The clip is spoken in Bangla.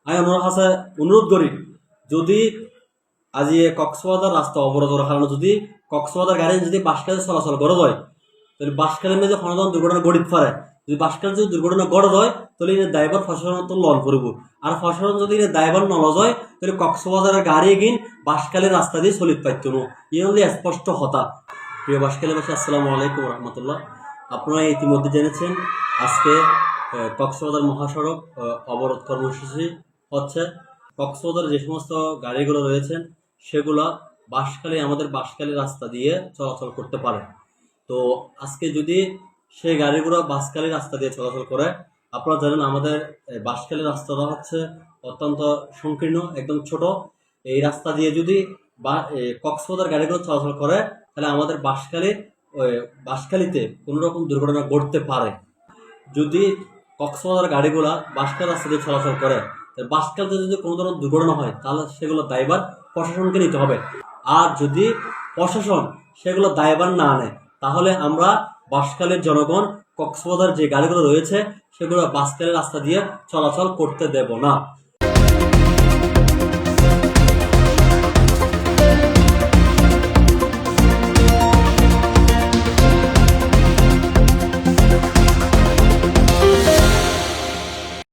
আমি আমার কাছে অনুরোধ করি, যদি আজ কক্সবাজার রাস্তা অবরোধ করার কারণে যদি কক্সবাজার গাড়ি যদি বাসকালে চলাচল করা যায়, তাহলে বাসকালের মধ্যে কোনো ধরনের দুর্ঘটনা ঘটিতে পারে। যদি বাসকালে যদি দুর্ঘটনা ঘটে যায়, তাহলে এর ড্রাইভার প্রশাসন তো লন করব। আর প্রশাসন যদি এর ড্রাইভার নল যায়, তাহলে কক্সবাজারের গাড়ি এগিন বাসকালের রাস্তা দিয়ে চলিত পাইতো না। এই হলে স্পষ্ট হতা। প্রিয় বাসকালীবাসী, আসসালামু আলাইকুম রহমতুল্লাহ। আপনারা ইতিমধ্যে জেনেছেন আজকে কক্সবাজার মহাসড়ক অবরোধ কর্মসূচি হচ্ছে। কক্সবাজার যে সমস্ত গাড়িগুলো রয়েছেন সেগুলা আমাদের বাঁশখালী রাস্তা দিয়ে চলাচল করতে পারে। তো আজকে যদি সেই গাড়িগুলো বাঁশখালী রাস্তা দিয়ে চলাচল করে, আপনারা জানেন আমাদের বাঁশখালী রাস্তাটা হচ্ছে অত্যন্ত সংকীর্ণ, একদম ছোট। এই রাস্তা দিয়ে যদি কক্সবাজার গাড়িগুলো চলাচল করে, তাহলে আমাদের বাঁশখালীতে কোনো রকম দুর্ঘটনা ঘটতে পারে। যদি কক্সবাজার গাড়িগুলা বাঁশখালী রাস্তা দিয়ে চলাচল করে, বাঁশখালীতে যদি কোনো ধরনের দুর্ঘটনা হয়, তাহলে সেগুলো দায়ভার প্রশাসনকে নিতে হবে। আর যদি প্রশাসন সেগুলো দায়ভার না নেয়, তাহলে আমরা বাঁশখালীর জনগণ কক্সবাজার যে গাড়িগুলো রয়েছে সেগুলো বাঁশখালী রাস্তা দিয়ে চলাচল করতে দেব না।